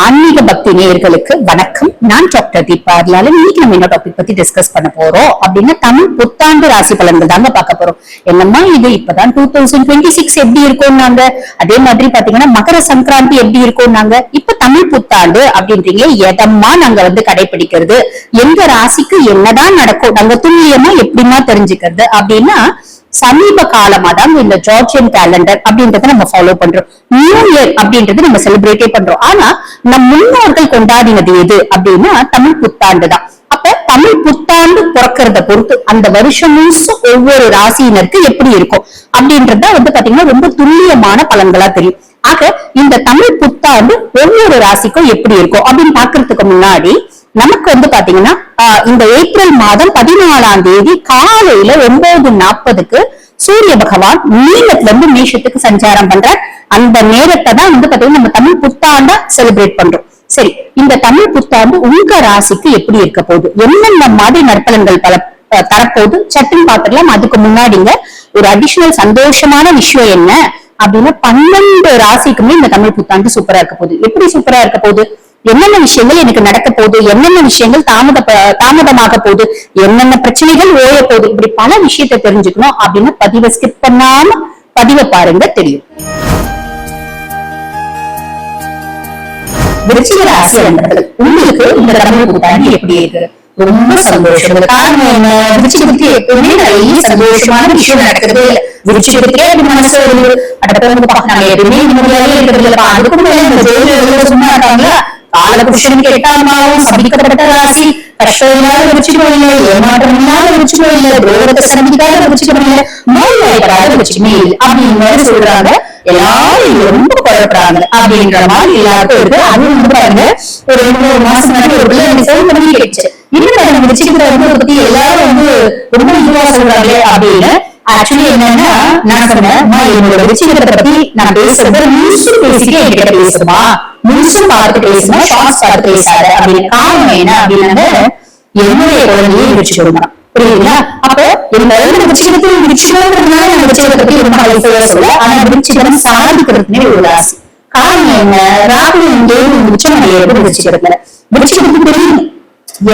ஆன்மீக பக்தி நேயர்களுக்கு வணக்கம். நான் டாக்டர் தீபா. இன்னைக்கு நம்ம என்ன டாபிக் பத்தி டிஸ்கஸ் பண்ண போறோம் அப்படின்னா தமிழ் புத்தாண்டு ராசி பலன்கள் தாங்க பார்க்க போறோம். என்னமா இது இப்பதான் 2026 எப்படி இருக்கும்னாங்க, அதே மாதிரி பாத்தீங்கன்னா மகர சங்கராந்தி எப்படி இருக்கும்னாங்க, இப்ப தமிழ் புத்தாண்டு அப்படின்றீங்க. எதமா நாங்க கடைபிடிக்கிறது, எங்க ராசிக்கு என்னதான் நடக்கும், நாங்க துல்லியமா எப்படிமா தெரிஞ்சுக்கிறது அப்படின்னா சமீப காலமா தான் இந்த ஜார்ஜியன் கேலண்டர் அப்படின்றத நம்ம ஃபாலோ பண்றோம். நியூ இயர் அப்படின்றது நம்ம செலிப்ரேட்டே பண்றோம். ஆனா நம் முன்னோர்கள் கொண்டாடினது எது அப்படின்னா தமிழ் புத்தாண்டு தான். அப்ப தமிழ் புத்தாண்டு பிறக்கிறத பொறுத்து அந்த வருஷம் முழுசும் ஒவ்வொரு ராசியினருக்கு எப்படி இருக்கும் அப்படின்றத பாத்தீங்கன்னா ரொம்ப துல்லியமான பலன்களா தெரியும். ஆக இந்த தமிழ் புத்தாண்டு ஒவ்வொரு ராசிக்கும் எப்படி இருக்கும் அப்படின்னு பாக்குறதுக்கு முன்னாடி நமக்கு பாத்தீங்கன்னா இந்த ஏப்ரல் மாதம் 14ஆம் தேதி காலையில 9:40க்கு சூரிய பகவான் மீனத்துல இருந்து மேஷத்துக்கு சஞ்சாரம் பண்றார். அந்த நேரத்தை தான் பாத்தீங்கன்னா நம்ம தமிழ் புத்தாண்டா செலிப்ரேட் பண்றோம். சரி, இந்த தமிழ் புத்தாண்டு உங்க ராசிக்கு எப்படி இருக்க போகுது, என்னென்ன மாதிரி நற்பலன்கள் தரப்போகுது சட்டுன்னு பாத்துக்கலாம். அதுக்கு முன்னாடிங்க ஒரு அடிஷனல் சந்தோஷமான விஷயம் என்ன அப்படின்னா 12 ராசிக்குமே இந்த தமிழ் புத்தாண்டு சூப்பரா இருக்க போகுது. எப்படி சூப்பரா இருக்க போகுது, என்னென்ன விஷயங்கள் எனக்கு நடக்க போகுது, என்னென்ன விஷயங்கள் தாமதமாக போகுது, என்னென்ன பிரச்சனைகள் ஓய போகுது, இப்படி பல விஷயத்தை தெரிஞ்சுக்கணும் அப்படின்னா பதிவை ஸ்கிப் பண்ணாம பதிவை பாருங்க, தெரியும். விருச்சிக ராசி அன்பர்கள், உங்களுக்கு இந்த தமிழ் புத்தாண்டு எப்படி இருக்கு? ரொம்ப சந்தோஷம். காரணம் என்ன? விருச்சிகத்துக்கு எப்பவுமே நிறைய சந்தோஷமான விஷயம் நடக்குது. விருச்சிகத்துக்கே மனசு நாங்க எதுவுமே நிம்மதியாவே இருக்கிறது. அதுக்கும் சும்மா இருக்காங்களா? காலபுருஷன் கேட்டாலும் சபிக்கப்பட்ட ராசி, கஷ்டம் இல்லாத விருச்சிகம் இல்லை, ஏமாற்றம் இல்லாத விருச்சிகம் இல்லை, துரோகத்தை சந்திக்காத விருச்சிகம் இல்லை, நோய்வாய்ப்படாத விருச்சிகமே இல்லை அப்படின்னு சொல்றாங்க. எல்லாரும் ரொம்ப குழப்பறாங்க அப்படின்ற மாதிரி எல்லாருக்கும் இருக்கு. அது பாருங்க, ஒரு 2 மாசம் முன்னாடி ஒரு பிள்ளை செவன் பண்ணி கேட்டுச்சு, இன்னும் விருச்சிகத்தை பத்தி எல்லாரும் ரொம்ப இதுவா சொல்றாங்களே அப்படின்னு. ஆக்சுவலி என்னன்னா நான் சொன்னேன், என்னோட விருச்சிகத்தை பத்தி நான் பேசுறது முழுசும் பேசிட்டு என்கிட்ட பேசுமா, முழுசும் பார்த்து பேசுமா, ஷார்ட்ஸ் பார்த்து பேசாத அப்படின்னு. காரணம் என்ன அப்படின்னா என்னுடைய குழந்தையே விருச்சிகம் தான், புரியுதுங்களா? அப்போ இந்த விருச்சிகத்தில் விருச்சிகம்ன்றதுனால நான் விருச்சிகத்தை பத்தி ரொம்ப ஐசையா சொல்ல, ஆனா விருச்சிகம் சாதிக்கிறதுனே ஒரு ராசி. காரணம் என்ன? ராகு எங்கேயும் உச்சம் அடையிறது விருச்சிகத்துல. விருச்சிகத்துக்கு தெரியும்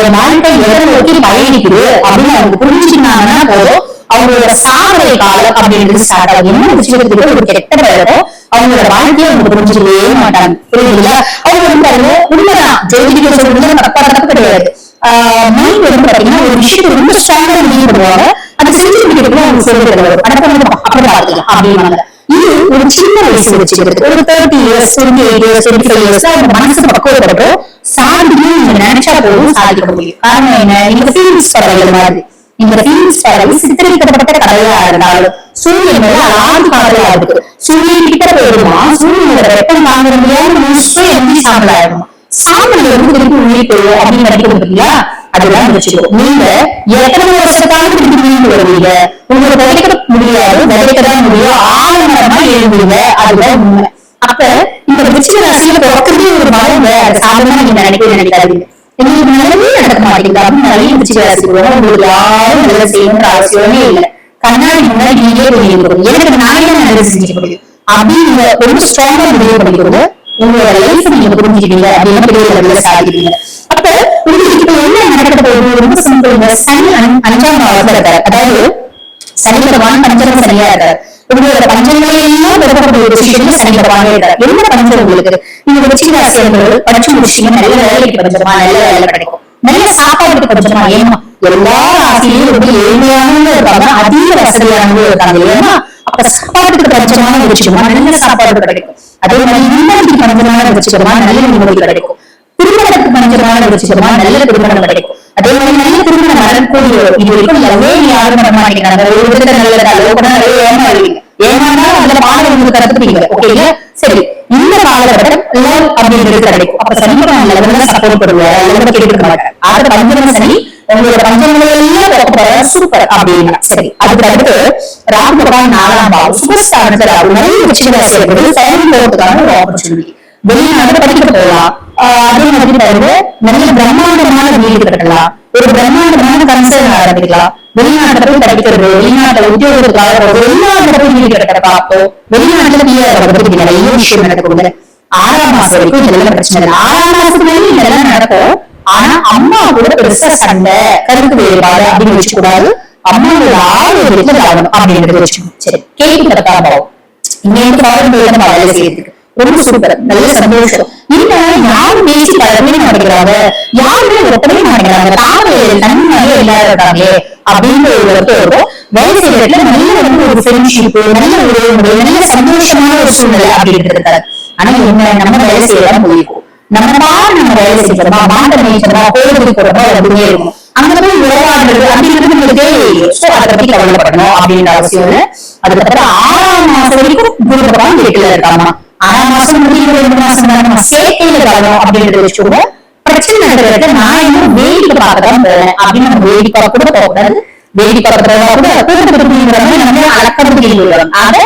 என் வாழ்க்கை எதை நோக்கி பயணிக்குது அப்படின்னு அவங்க புரிஞ்சுக்கிட்டாங்கன்னா போதும், அவங்களோட சாதனை காலம் அப்படின்றது ஸ்டார்ட் ஆகும். என்ன விஷயத்துக்கு ஒரு கெட்ட பேரோ அவங்களோட வாழ்க்கையை அவங்க புரிஞ்சுக்கவே மாட்டாங்க, புரியுதுங்களா? அவங்க உண்மைதான், ஜோதிட சொல்றது தப்பு கிடையாது. மைண்ட் பாத்தீங்கன்னா ஒரு விஷயத்தை ரொம்ப ஸ்ட்ராங்கா முடிவு பண்ணுவாங்க, அதை செஞ்சு முடிக்கிறதுக்கு அவங்க சொல்றது அப்புறம் பாத்துக்கலாம் அப்படின்னாங்க. இது ஒரு சின்ன வயசு வச்சுக்கிறது, ஒரு 30 years 28 years 25 years அவங்க மனசு பக்குவப்படும் சாதிக்கும் நீங்க நினைச்சா போதும் சாதிக்க முடியும். காரணம் என்ன? இந்த ஃபீலிங்ஸ் பறவைகள் மாதிரி, இந்த ஃபீலிங்ஸ் பறவை சித்தரிக்கப்பட்ட கதையா இருந்தாலும் சூரியன் மேல ஆதி காதலா இருக்கு. சூரியன் கிட்ட போயிடுமா, சூரியனோட வெப்பம் வாங்குற முடியாத முழுசும் எப்படி சாம்பல் ஆயிடுமா, சாம்பல் திருப்பி உயிர் போயிடும் அப்படின்னு நினைக்க முடியா? அதுதான் வச்சுக்கோ. நீங்க எத்தனை வருஷத்தாலும் திருப்பி மீண்டு வருவீங்க, உங்களுக்கு விளைக்க முடியாது, விளைக்கதான் முடியும், ஆழமரமா எழுதுவீங்க, அதுதான் உண்மை. அப்ப இந்த விருச்சிக ராசியில பிறக்கிறதே ஒரு மரம், அதை சாதாரணமா நீங்க நினைக்காதீங்க. எங்களுக்கு நல்லதே நடக்க மாட்டேங்குது அப்படின்னு நிறைய விருச்சிக ராசி போறோம். உங்களுக்கு யாரும் நல்லது செய்யணும்ன்ற அவசியமே இல்லை. கண்ணாடி முன்னாடி நீங்களே புரியும், எனக்கு நானே நல்லது செஞ்சுக்க முடியும் அப்படின்னு ரொம்ப ஸ்ட்ராங்கா முடிவு பண்ணிக்கிறது. உங்களோட லைஃப் நீங்க புரிஞ்சுக்கிட்டீங்க அப்படின்னா பெரிய லெவல்ல சாதிக்கிறீங்க. அப்ப உங்களுக்கு இப்ப என்ன நடக்க போகுது? ரொம்ப சிம்பிள். சனி 5ஆம் பாவத்துல இருக்காரு, அதாவது சனி பகவான் பஞ்சம சனியா இருக்காரு. உங்களோட பஞ்சங்களை எல்லாம் பெறக்கூடிய ஒரு விஷயத்துல சனி பகவானே இருக்காரு. என்ன பஞ்சம் உங்களுக்கு? நீங்க விருச்சிக ராசியர்கள் படிச்சு முடிச்சீங்க, நல்ல வேலைக்கு பஞ்சமா, நல்ல வேலை கிடைக்கும், நல்ல சாப்பாடுக்கு பஞ்சமா. ஏமா எல்லா ராசியிலும் ரொம்ப ஏழ்மையானவங்க இருக்காங்க, அதிக வசதியானவங்க இருக்காங்க. ஏன்னா அப்ப சாப்பாட்டுக்கு பஞ்சமான விருச்சிகமா, நல்ல சாப்பாடு கிடைக்கும். அதே மாதிரி நிம்மதிக்கு பஞ்சமான விருச்சிகமா, நல்ல நிம்மதி கிடைக்கும். திருமணத்துக்கு பஞ்சமான விருச்சிகமா, நல்ல திருமணம் கிடைக்கும். அதே மாதிரி நல்ல திருமணம் நடக்கூடிய இது வரைக்கும் எவ்வளவு யாரும் பண்ண மாட்டேங்கிறாங்க. ஒரு விதத்தை நல்லதா நிறைய ஏமாறுவீங்க, ஏமாந்தாலும் அதுல பாடம் உங்களுக்கு கத்துப்பீங்க. ஓகேங்களா? சரி, இந்த காலகட்டம் லவ் அப்படின்றது கிடைக்கும். அப்ப சனிபகவான் லெவல்ல சப்போர்ட் பண்ணுவார், லெவல்ல கேட்டுக்க மாட்டார். ஆக பஞ்சம சனி உங்களோட பஞ்சங்களை எல்லாம் சூப்பர் அப்படின்னா. சரி, அதுக்கு அடுத்து ராகு பகவான் 4ஆம் பாவம் சுபஸ்தானத்துல நிறைய விருச்சிக செயல் போறதுக்கான ஒரு ஆப்பர்ச்சுனிட்டி. வெளிநாடு படிக்க போகலாம். அதே மாதிரி பாருங்க, நிறைய பிரம்மாண்டமான வீடு கட்டலாம், ஒரு பிரம்மாண்டமான கன்சர்ன் ஆரம்பிக்கலாம். வெளிநாட்டுல போய் படிக்கிறது, வெளிநாட்டுல உத்தியோகத்துக்காக வெளிநாட்டுல போய் வீடு கட்ட பார்ப்போம், வெளிநாட்டுல நிறைய விஷயம் நடக்குது. 6ஆம் மாசம் வரைக்கும் இதெல்லாம் பிரச்சனை இல்லை. 6ஆம் மாசத்துலயும் இதெல்லாம் நடக்கும். ஆனா அம்மா கூட பெருசா சண்டை, கருத்து வேறுபாடு அப்படின்னு வச்சு கூடாது. அம்மாவோட ஆரோக்கியத்துல கவனம் அப்படின்றது வச்சுக்கணும். சரி, கேள்வி கட்டாபாவம் இங்க வந்து வேலை செய்யறதுக்கு ரொம்ப சூப்பர், நல்ல சந்தோஷம். இல்ல யாரும் பேசி பழகவே மாட்டேங்கிறாங்க, யாருமே ஒப்பவே மாட்டேங்கிறாங்க, தாங்க நன்மையே இல்லாதே அப்படின்னு ஒரு வேலை செய்யறதுல நல்ல வந்து ஒரு ஃப்ரெண்ட்ஷிப், நல்ல ஒரு நல்ல சந்தோஷமான ஒரு சூழ்நிலை அப்படின்றது. ஆனா என்ன, நம்ம வேலை செய்யலாம் போயிருக்கோம், நம்ம வேலை செஞ்சோமா, மாண்ட மேய்ச்சோமா, கோயிலுக்கு போறோமா, அப்படியே இருக்கும். அங்க போய் விளையாடுறது அப்படின்றது நம்மளுக்கு தேவையில்லை. சோ அதை பத்தி கவலைப்படணும் அப்படின்ற அவசியம் இல்லை. அதுக்கப்புறம் 6ஆம் மாசம் வரைக்கும் குரு பகவான் வீட்டுல இருக்காமா. 6ஆம் மாசம் முடிவு 2 மாசம் நம்ம சேர்க்கையில இருக்கணும் அப்படின்றத வச்சுக்கோங்க. பிரச்சனை நடக்கிறத நான் இன்னும் வேடிக்கை பார்க்கதான் போறேன் அப்படின்னு நம்ம வேடிக்கை கூட போகக்கூடாது. வேடிக்கை பார்க்கறதா கூட நம்ம அலக்கணும். ஆக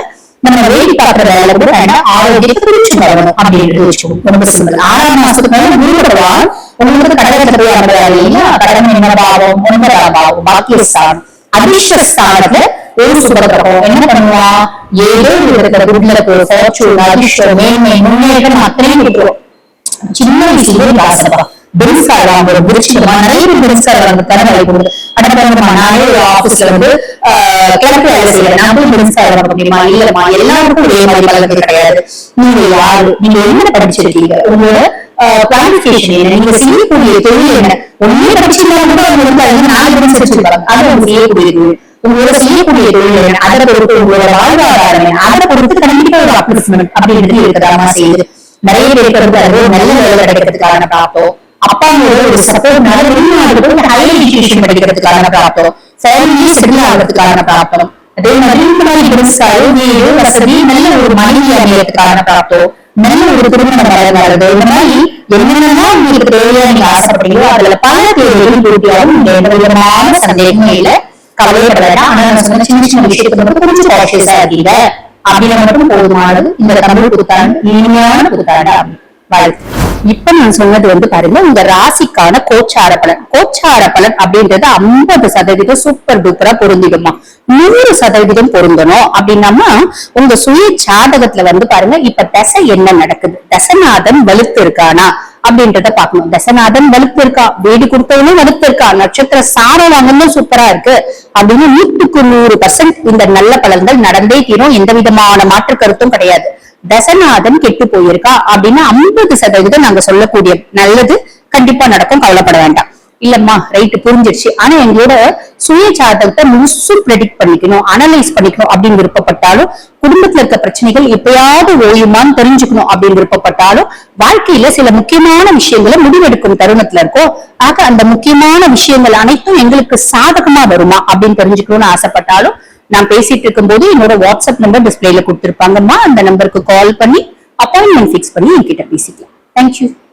நம்ம வேடி பார்க்கிற வேலை கூட வேண்டாம், ஆரோக்கியத்தை குறிச்சு வரணும் அப்படின்றது வச்சுக்கோங்க. ரொம்ப சிம்பிள். 6ஆம் மாசத்துக்கு மேல குரு பகவான் உங்களுக்கு கடகத்துல போய் அமர்றாரு இல்லையா? கடகம் என்ன பாவம்? 9ஆம் பாவம், பாக்கியஸ்தானம், அதிர்ஷ்டஸ்தானத்துல ஒரு சுபகிரகம் என்ன பண்ணுவான்? ஏதோ இருக்கிற குட்லக்கு, ஃபார்ச்சூன், அதிர்ஷ்டம், மேன்மை, முன்னேற்றம் அத்தனையும் விட்டுரும். சின்ன வயசுலயே காசப்பா பெருசாக ஒரு விருட்சிகமா நிறைய பெருசாக தரங்களை கொடுக்குது. அடுத்த நானே ஒரு ஆபீஸ்ல வந்து கிழக்கு வேலை செய்யறேன், நான் போய் பெருசாக முடியுமா? இல்லம்மா, எல்லாருக்கும் ஒரே மாதிரி பலன் கிடையாது. நீங்க யாரு, நீங்க என்ன படிச்சிருக்கீங்க, உங்களோட குவாலிபிகேஷன் என்ன, நீங்க செய்யக்கூடிய தொழில் என்ன, ஒன்னே படிச்சிருந்தாலும் கூட அவங்க வந்து அது 4 படிச்சு வச்சிருக்காங்க, அதை அவங்க செய்யக்கூடியது. உங்களோட செய்யக்கூடிய தொழில் என்ன, அதை பொறுத்து உங்களோட வாழ்வாதாரம் என்ன, அதை பொறுத்து கண்டிப்பா ஒரு அப்ளிஸ்மெண்ட் அப்படின்றது இருக்கதாமா செய்யுது. நிறைய பேருக்கு வந்து அது நல்ல வேலை கிடைக்கிறதுக்கான பிராப்தம், அப்பாவோட ஒரு சப்போர்ட்னால வெளிநாடு போய் ஹையர் எஜுகேஷன் படிக்கிறதுக்கான பிராப்தம், ஃபேமிலி செட்டில் ஆகிறதுக்கான பிராப்தம், அதே மாதிரி வீடு வசதி, நல்ல ஒரு மனைவி அமையறதுக்கான பிராப்தம், நல்ல ஒரு திருமணம் வளர்றது, இந்த மாதிரி என்னென்னலாம் உங்களுக்கு தேவையான நீங்க ஆசைப்படுறீங்களோ அதுல பல தேவைகளும் பூர்த்தியாகும். எந்த விதமான சந்தேகமே இல்ல, கவலைப்பட வேண்டாம். ஆனா நான் சொன்ன சின்ன சின்ன விஷயத்துக்கு மட்டும் கொஞ்சம் கான்ஷியஸா இருக்கீங்க அப்படின்னு மட்டும் போதுமானது. இந்த தமிழ் புத்தாண்டு இனிமையான புத்தாண்டு வாழ்த்து. இப்ப நான் சொன்னது வந்து பாருங்க, உங்க ராசிக்கான கோச்சார பலன். கோச்சார பலன் அப்படின்றது 50% சூப்பர் டூப்பரா பொருந்திடுமா, 100% பொருந்தணும் அப்படின்னா உங்க சுய ஜாதகத்துல வந்து பாருங்க, இப்ப தசை என்ன நடக்குது, தசநாதன் வலுத்து இருக்கானா அப்படின்றத பாக்கணும். தசநாதன் வலுத்து இருக்கா, வீடு கொடுத்தவனும் வலுத்து இருக்கா, நட்சத்திர சாரம் வாங்கணும் சூப்பரா இருக்கு அப்படின்னு 100க்கு 100% இந்த நல்ல பலன்கள் நடந்தே தீரும். எந்த விதமான மாற்று கருத்தும் கிடையாது. தசநாதன் கெட்டு போயிருக்கா அப்படின்னா 50% நாங்க சொல்லக்கூடிய நல்லது கண்டிப்பா நடக்கும், கவலைப்பட வேண்டாம். இல்லம்மா ரைட் புரிஞ்சிருச்சு, ஆனா எங்களோட சுய ஜாதகத்தை முழுசும் ப்ரெடிக்ட் பண்ணிக்கணும், அனலைஸ் பண்ணிக்கணும் அப்படின்னு விருப்பப்பட்டாலும், குடும்பத்துல இருக்க பிரச்சனைகள் எப்பயாவது ஓயுமான்னு தெரிஞ்சுக்கணும் அப்படின்னு விருப்பப்பட்டாலும், வாழ்க்கையில சில முக்கியமான விஷயங்களை முடிவெடுக்கும் தருணத்துல இருக்கோம். ஆக அந்த முக்கியமான விஷயங்கள் அனைத்தும் எங்களுக்கு சாதகமா வருமா அப்படின்னு தெரிஞ்சுக்கணும்னு ஆசைப்பட்டாலும், நான் பேசிட்டு இருக்கும் போது என்னோட வாட்ஸ்அப் நம்பர் டிஸ்பிளேல கொடுத்திருப்பாங்கம்மா, அந்த நம்பருக்கு கால் பண்ணி அப்பாயின்மெண்ட் பிக்ஸ் பண்ணி என்கிட்ட பேசிக்கலாம். தேங்க்யூ.